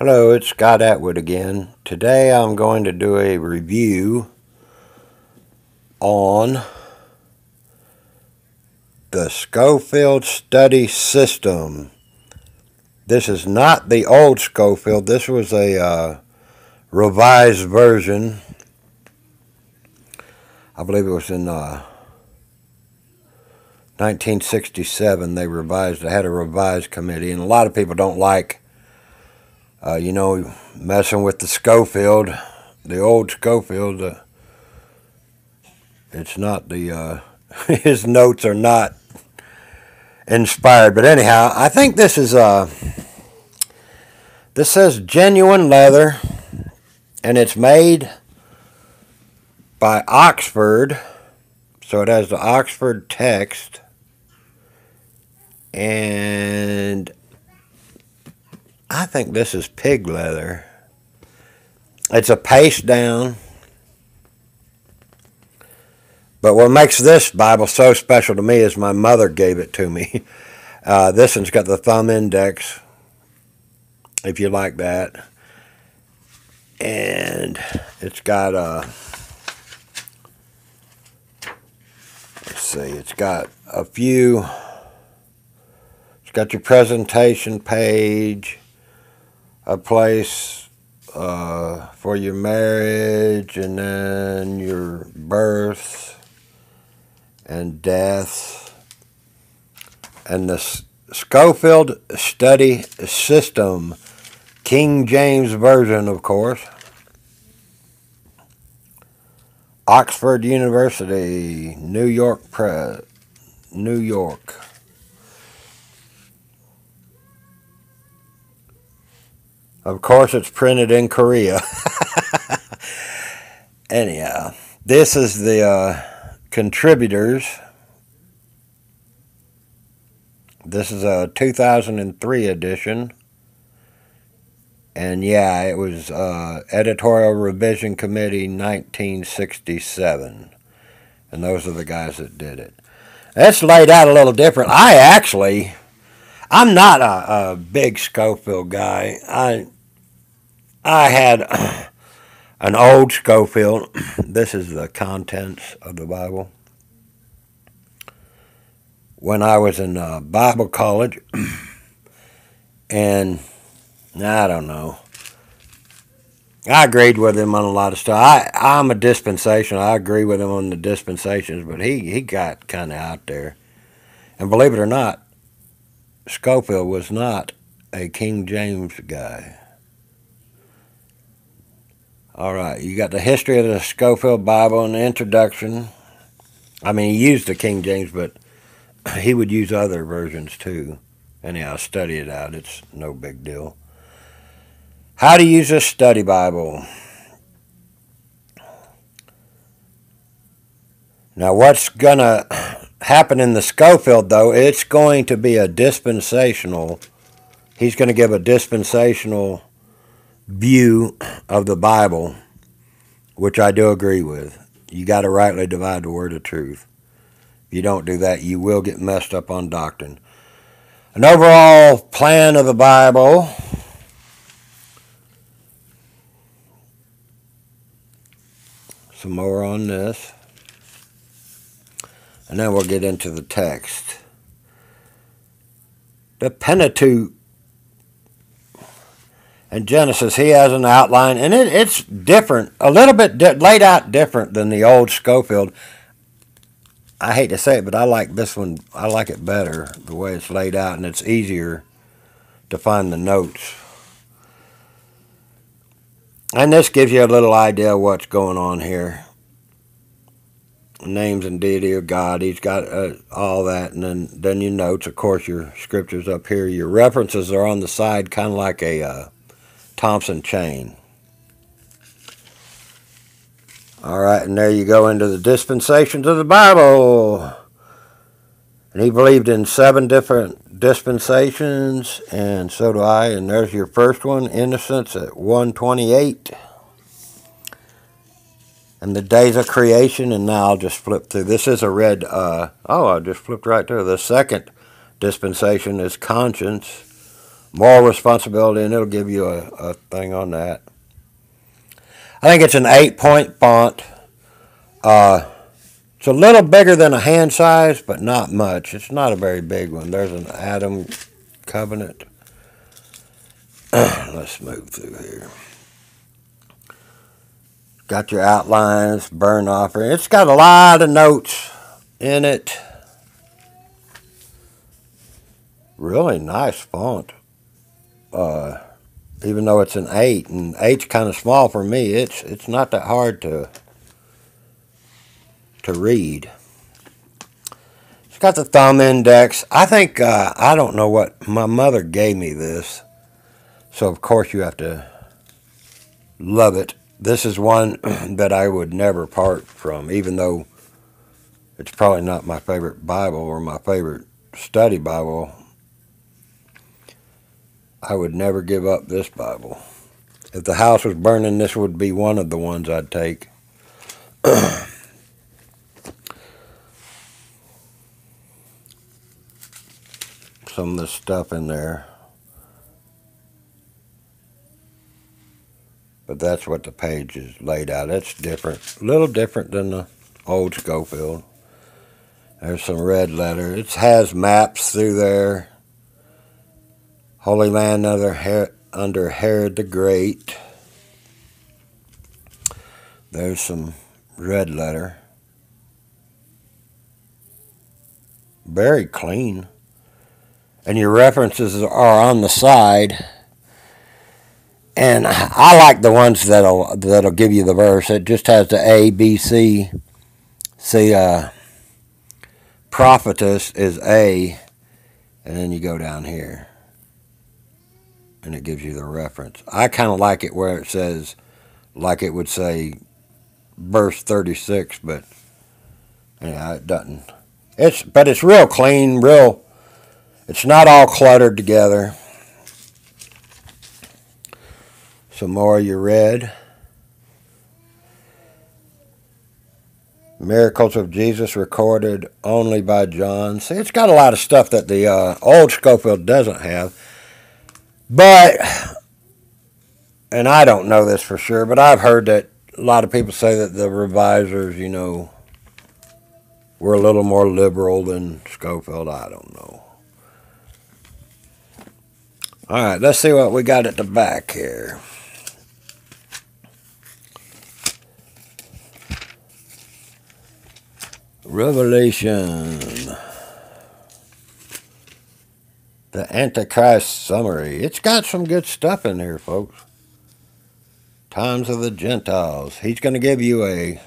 Hello, it's Scott Atwood again. Today I'm going to do a review on the Scofield study system. This is not the old Scofield. This was a revised version. I believe it was in 1967 they revised. They had a revised committee, and a lot of people don't like messing with the Scofield, the old Scofield. It's not the, his notes are not inspired. But anyhow, I think this is, this says genuine leather, and it's made by Oxford. So it has the Oxford text, and I think this is pig leather. It's a paste down. But what makes this Bible so special to me is my mother gave it to me. This one's got the thumb index, if you like that. And it's got let's see, it's got a few, it's got your presentation page, a place for your marriage, and then your birth and death, and the Scofield study system, King James Version, of course. Oxford University, New York Press, New York. Of course, it's printed in Korea. Anyhow, this is the contributors. This is a 2003 edition. And yeah, it was Editorial Revision Committee 1967. And those are the guys that did it. It's laid out a little different. I'm not a big Scofield guy. I had an old Scofield. This is the contents of the Bible. When I was in Bible college, and I don't know, I agreed with him on a lot of stuff. I'm a dispensational. I agree with him on the dispensations, but he got kind of out there. And believe it or not, Scofield was not a King James guy. All right, you got the history of the Scofield Bible and the introduction. I mean, he used the King James, but he would use other versions too. Anyhow, study it out. It's no big deal. How to use a study Bible. Now, what's going to happen in the Scofield, though, it's going to be a dispensational. He's going to give a dispensational view of the Bible, which I do agree with. You got to rightly divide the word of truth. If you don't do that, you will get messed up on doctrine. An overall plan of the Bible. Some more on this. And then we'll get into the text. The Pentateuch and Genesis, he has an outline, and it's different, a little bit laid out different than the old Scofield. I hate to say it, but I like this one. I like it better, the way it's laid out, and it's easier to find the notes. And this gives you a little idea of what's going on here. Names and deity of God. He's got all that, and then your notes. Of course, your scriptures up here. Your references are on the side, kind of like a Thompson chain. All right, and there you go into the dispensations of the Bible. And he believed in 7 different dispensations, and so do I. And there's your first one, Innocence at 128. And the days of creation, and now I'll just flip through. This is a red, I just flipped right through. The second dispensation is conscience, Moral responsibility, and it'll give you a thing on that. I think it's an 8-point font. It's a little bigger than a hand size, but not much. It's not a very big one. There's an Adam covenant. Let's move through here. Got your outlines, burnt offering. It's got a lot of notes in it. Really nice font. Even though it's an 8, and 8's kind of small for me, it's not that hard to read. It's got the thumb index. I think, I don't know what, my mother gave me this, so of course you have to love it. This is one that I would never part from, even though it's probably not my favorite Bible or my favorite study Bible. I would never give up this Bible. If the house was burning, this would be one of the ones I'd take. Some of the stuff in there. But that's what the page is laid out. It's different. A little different than the old Scofield. There's some red letter. It has maps through there. Holy Land under Herod the Great. There's some red letter. Very clean. And your references are on the side. And I like the ones that'll give you the verse. It just has the A, B, C. See, prophetess is A, and then you go down here, and it gives you the reference. I kind of like it where it says, like it would say, verse 36, but yeah, it doesn't. But it's real clean, real. It's not all cluttered together. Some more you read. Miracles of Jesus recorded only by John. See, it's got a lot of stuff that the old Scofield doesn't have. But, and I don't know this for sure, but I've heard that a lot of people say that the revisers, were a little more liberal than Scofield. I don't know. All right, let's see what we got at the back here. Revelation. The Antichrist summary. It's got some good stuff in here, folks. Times of the Gentiles. He's going to give you a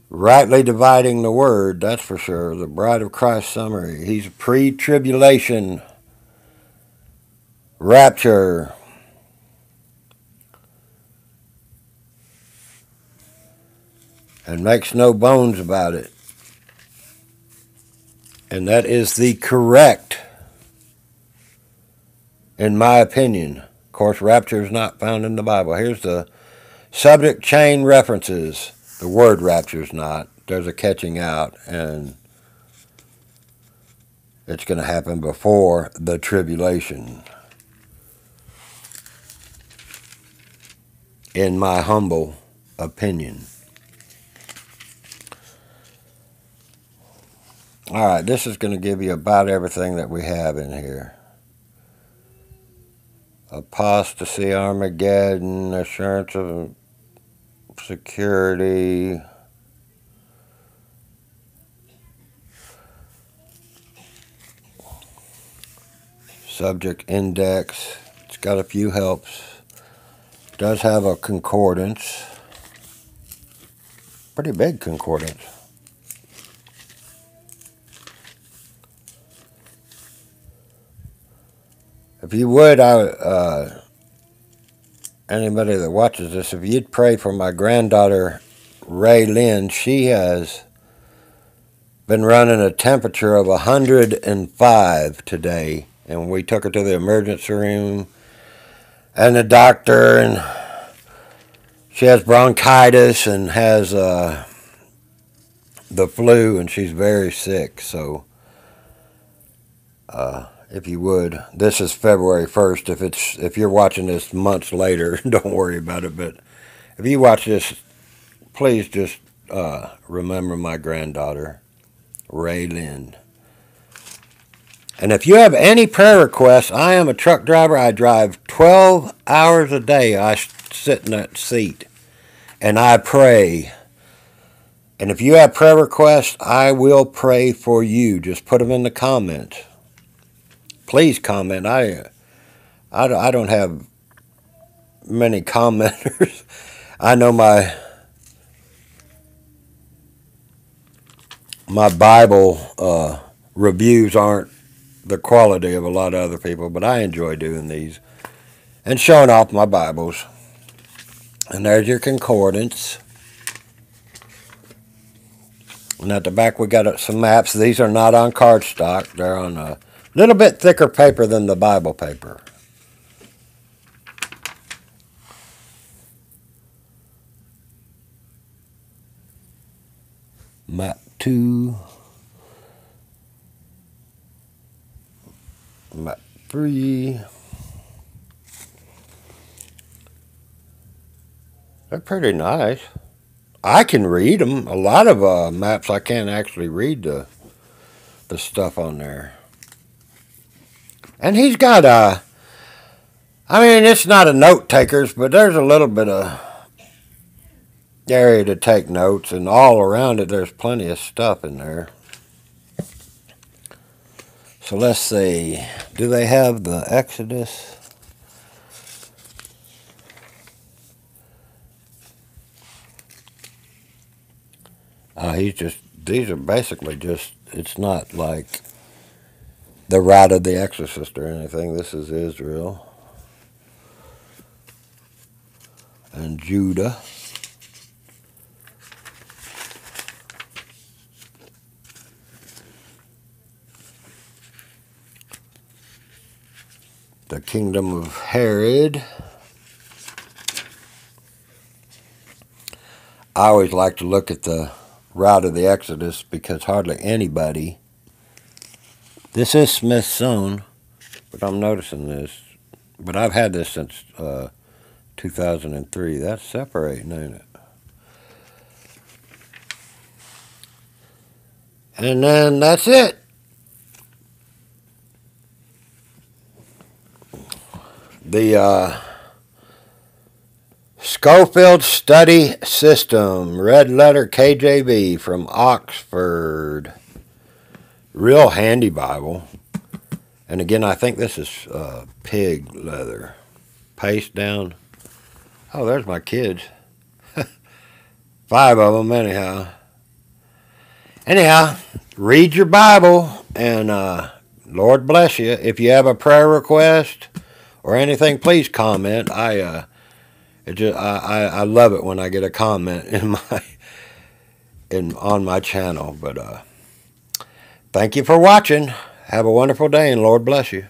rightly dividing the word, that's for sure. The Bride of Christ summary. He's pre-tribulation, rapture, and makes no bones about it. And that is the correct, in my opinion. Of course, rapture is not found in the Bible. Here's the subject chain references. The word rapture is not. There's a catching out, and it's going to happen before the tribulation. In my humble opinion. All right, this is going to give you about everything that we have in here. Apostasy, Armageddon, assurance of security, subject index. It's got a few helps. It does have a concordance. Pretty big concordance. If you would, anybody that watches this, if you'd pray for my granddaughter, Ray Lynn, she has been running a temperature of 105 today, and we took her to the emergency room, and the doctor, and she has bronchitis and has the flu, and she's very sick, so if you would. This is February 1st. If you're watching this months later, don't worry about it. But if you watch this, please just remember my granddaughter, Raylyn. And if you have any prayer requests, I am a truck driver. I drive 12 hours a day. I sit in that seat and I pray. And if you have prayer requests, I will pray for you. Just put them in the comments. Please comment. I don't have many commenters. I know my Bible reviews aren't the quality of a lot of other people, but I enjoy doing these and showing off my Bibles. And there's your concordance. And at the back we got some maps. These are not on cardstock. They're on a little bit thicker paper than the Bible paper. Map 2. Map 3. They're pretty nice. I can read them. A lot of maps I can't actually read the stuff on there. And he's got I mean, it's not a note taker's, but there's a little bit of area to take notes, and all around it there's plenty of stuff in there. So let's see. Do they have the Exodus? These are basically just, it's not like the route of the exorcist or anything. This is Israel and Judah. The kingdom of Herod. I always like to look at the route of the Exodus because hardly anybody. This is Smithsonian, but I'm noticing this. But I've had this since 2003. That's separating, ain't it? And then that's it. The Scofield Study System, red letter KJV from Oxford. Real handy Bible. And again, I think this is pig leather. Paste down. Oh, there's my kids. 5 of them, anyhow. Anyhow, read your Bible, and Lord bless you. If you have a prayer request or anything, please comment. I love it when I get a comment on my channel. But thank you for watching. Have a wonderful day, and Lord bless you.